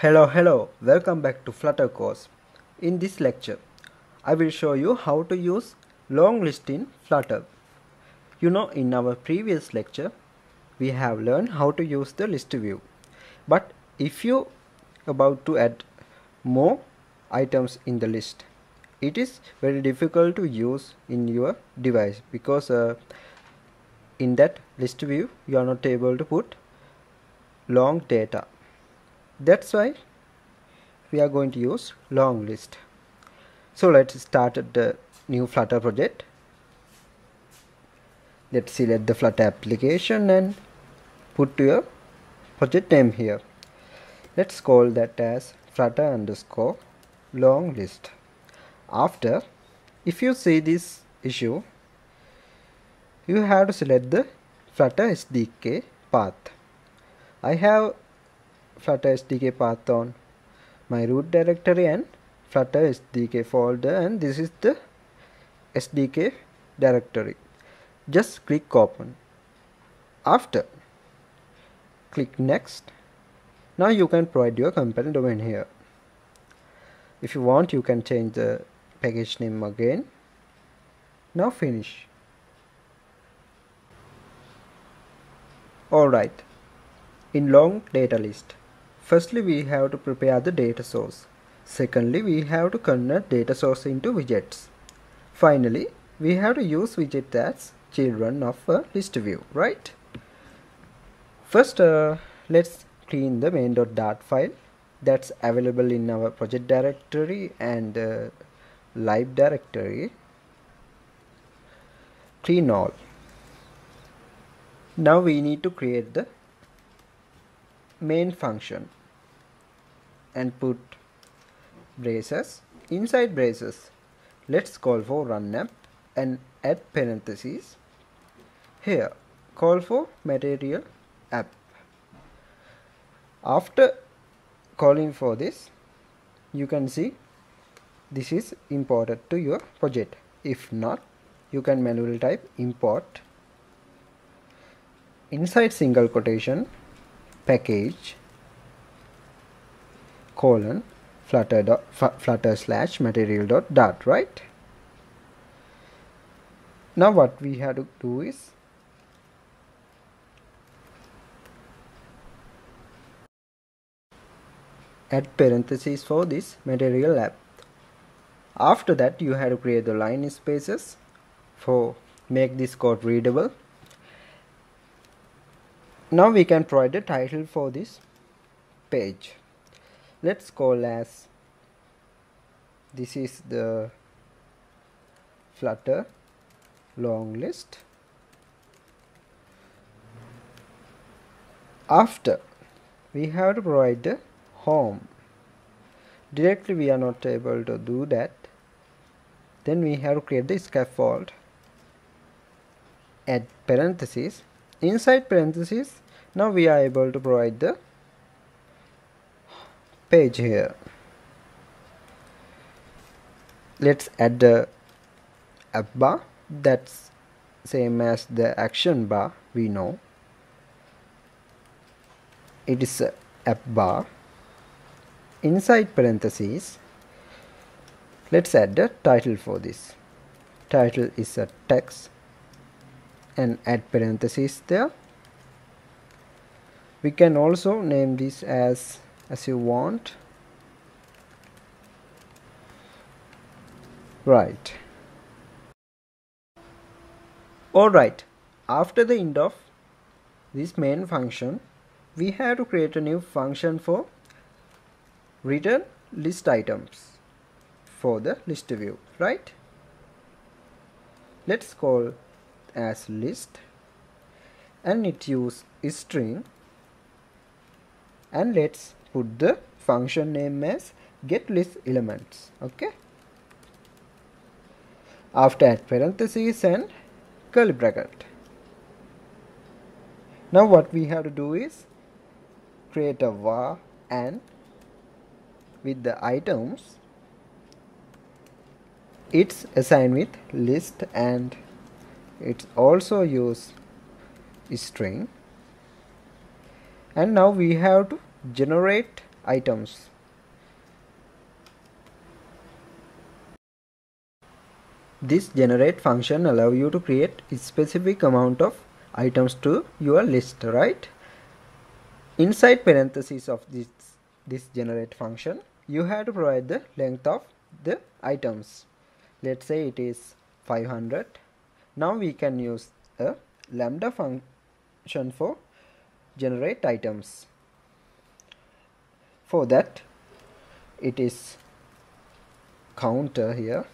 Hello, welcome back to Flutter course. In this lecture, I will show you how to use long list in Flutter. In our previous lecture, we have learned how to use the list view. But if you about to add more items in the list, it is very difficult to use in your device because in that list view, you are not able to put long data. That's why we are going to use long list. So let's start the new Flutter project. Let's select the Flutter application and put your project name here. Let's call that as Flutter underscore long list. After, if you see this issue, you have to select the Flutter SDK path. I have Flutter SDK path on my root directory and Flutter SDK folder, and this is the SDK directory. Just click open. After, click next. Now you can provide your company domain here. If you want, you can change the package name again. Now finish. Alright, in long data list, firstly we have to prepare the data source. Secondly, we have to convert data source into widgets. Finally, we have to use widgets as children of a list view, right? First, let's clean the main.dart file that's available in our project directory and live directory. Clean all. Now we need to create the main function and put braces. Inside braces, let's call for run app and add parentheses. Here, call for material app. After calling for this, you can see this is imported to your project. If not, you can manually type import inside single quotation package colon flutter / material.dart, right? Now what we have to do is add parentheses for this material app. After that, you have to create the line spaces for make this code readable. Now we can provide a title for this page. Let's call as this is the Flutter long list. After, we have to provide the home. Directly we are not able to do that. Then we have to create the scaffold. Add parentheses. Inside parentheses, now we are able to provide the page here. Let's add the app bar. That's same as the action bar, we know. It is a app bar. Inside parentheses, let's add the title for this. Title is a text and add parentheses there. We can also name this as you want. Right. Alright, after the end of this main function, we have to create a new function for return list items for the list view, right? Let's call as list and it use string, and let's put the function name as get list elements. Okay, after add parentheses and curly bracket. Now what we have to do is create a var and with the items it's assigned with list and it's also use string, and now we have to generate items. This generate function allow you to create a specific amount of items to your list, right? Inside parentheses of this generate function, you have to provide the length of the items. Let's say it is 500. Now we can use a lambda function for generate items. For that, it is counter here,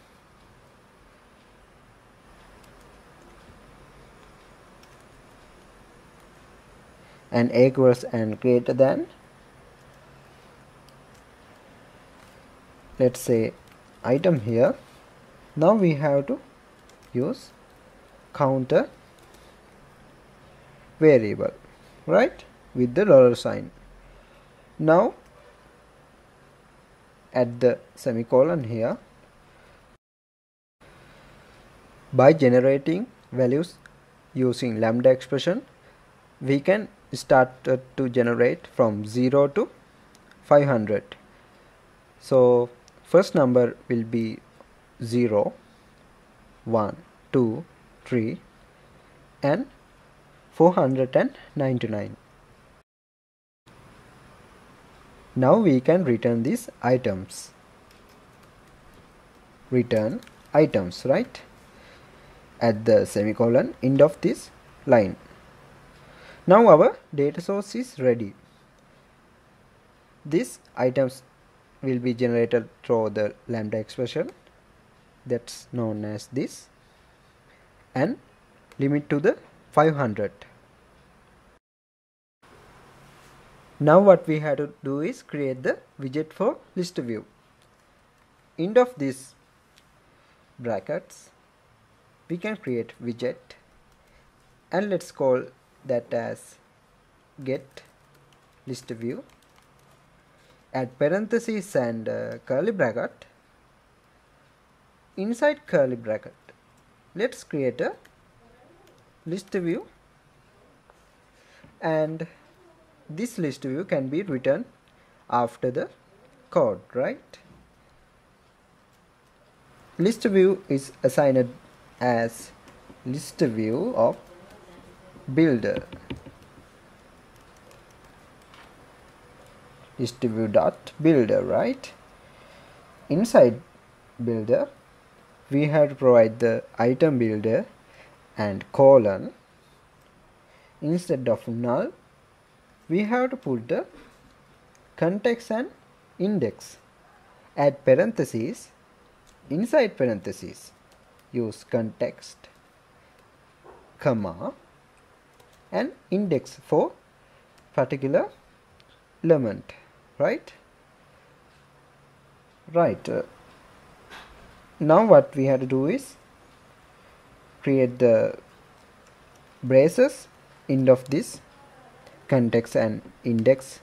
and equals and greater than, let's say item here. Now we have to use counter variable, right, with the dollar sign. Now add the semicolon here. By generating values using lambda expression, we can start to generate from 0 to 500. So first number will be 0, 1, 2, 3 and 499. Now we can return these items. Return items, right? At the semicolon end of this line. Now our data source is ready. These items will be generated through the lambda expression that's known as this, and limit to the 500. Now what we have to do is create the widget for list view. End of these brackets, we can create widget, and let's call that as get list view. Add parentheses and curly bracket. Inside curly bracket, let's create a list view, and this list view can be written after the code, right? List view is assigned as list view of builder. List view dot builder, right? Inside builder, we have to provide the item builder and colon. Instead of null, we have to put the context and index. Add parentheses. Inside parentheses, use context, comma, and index for particular element, right? Now what we have to do is create the braces end of this context and index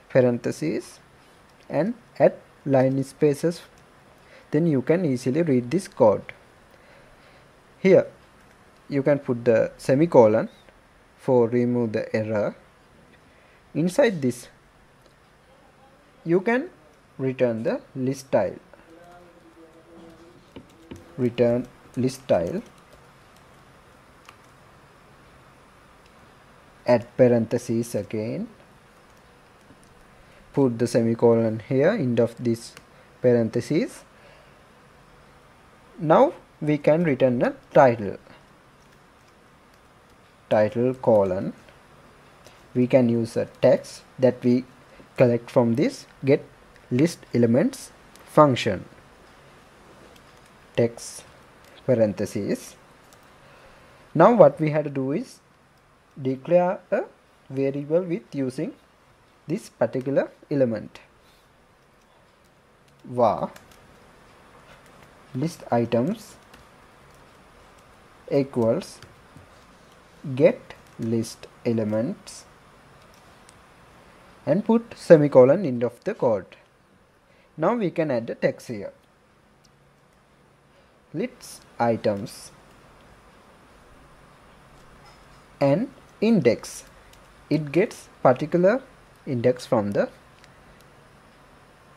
parentheses, and add line spaces. Then you can easily read this code. Here you can put the semicolon for remove the error. Inside this, you can return the list style. Return list style. Add parentheses again. Put the semicolon here, end of this parentheses. Now we can return a title. Title colon. We can use a text that we collect from this get list elements function. Text parentheses. Now what we have to do is declare a variable with using this particular element. var list items equals get list elements, and put semicolon end of the code. Now we can add the text here. List items and index. It gets particular index from the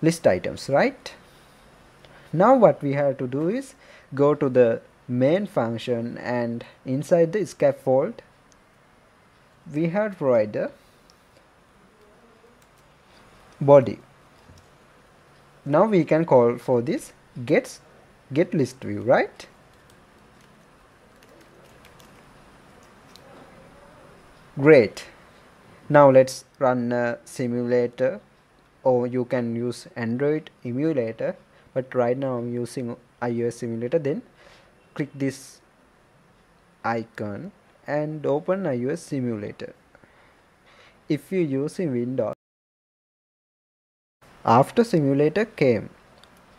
list items, right? Now what we have to do is go to the main function, and inside the scaffold we have to provide the body. Now we can call for this get list view, right? Great. Now let's run a simulator, or you can use Android emulator, but right now I'm using iOS simulator. Then click this icon and open iOS simulator. If you use in Windows, after simulator came,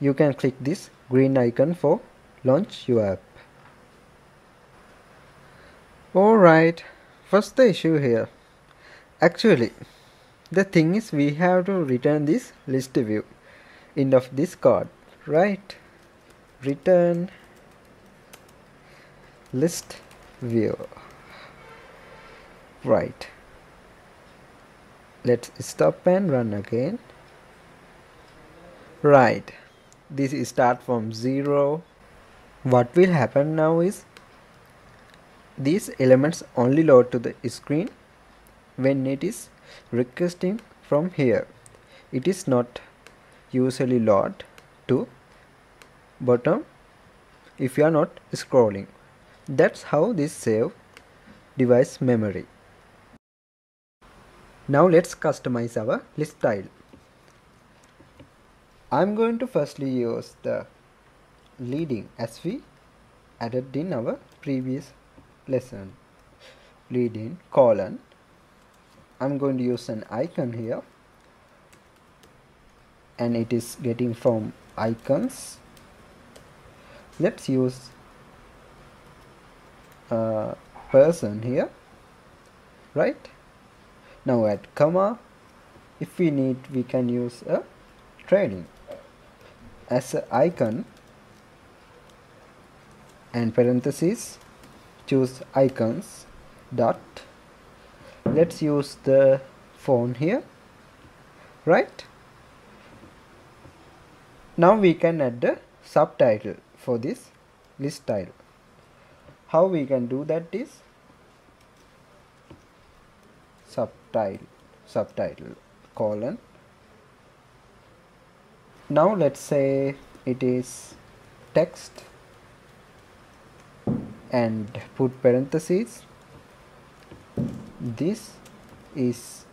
you can click this green icon for launch your app. Alright, what's the issue here? Actually, the thing is we have to return this list view end of this code, right? Return list view. Right. Let's stop and run again. Right. This is start from 0. What will happen now is these elements only load to the screen when it is requesting from here. It is not usually load to bottom if you are not scrolling. That's how this save device memory. Now let's customize our list style. I'm going to firstly use the leading as we added in our previous lesson. Leading colon. I'm going to use an icon here, and it is getting from icons. Let's use a person here, right? Now add comma. If we need, we can use a training as an icon, and parentheses, choose icons dot. Let's use the phone here, right? Now we can add the subtitle for this list style. How we can do that is subtitle colon. Now let's say it is text, and put parentheses. This is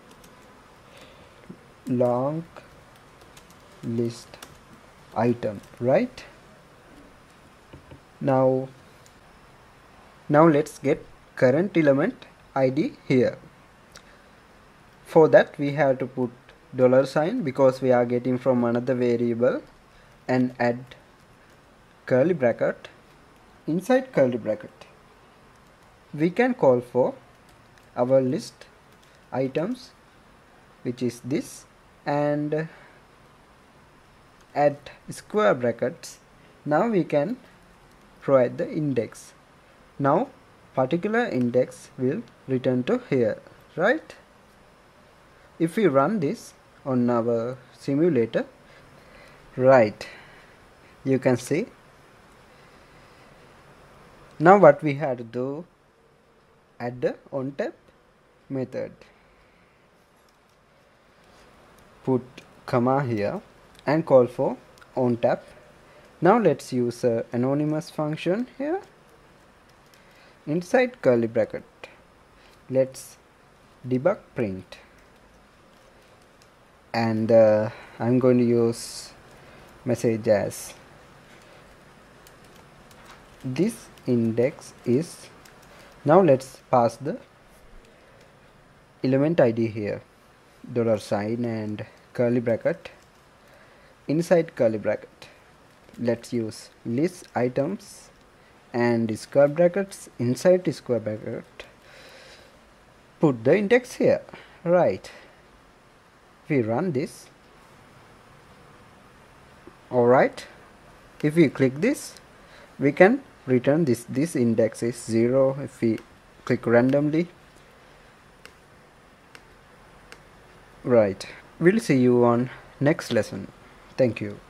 long list item, right? Now let's get current element ID here. For that we have to put $, because we are getting from another variable, and add curly bracket. Inside curly bracket we can call for our list items, which is this, and add square brackets. Now we can provide the index. Now particular index will return to here, right? If we run this on our simulator, right, you can see. Now what we have to do, add the onTap method. Put comma here and call for onTap. Now let's use a anonymous function here. Inside curly bracket, let's debug print, and I'm going to use message as this index is. Now let's pass the element ID here, $, and curly bracket. Inside curly bracket, let's use list items and square brackets. Inside square bracket, put the index here, right? We run this. Alright, if we click this, we can return this index is 0. If we click randomly, right? We'll see you on next lesson. Thank you.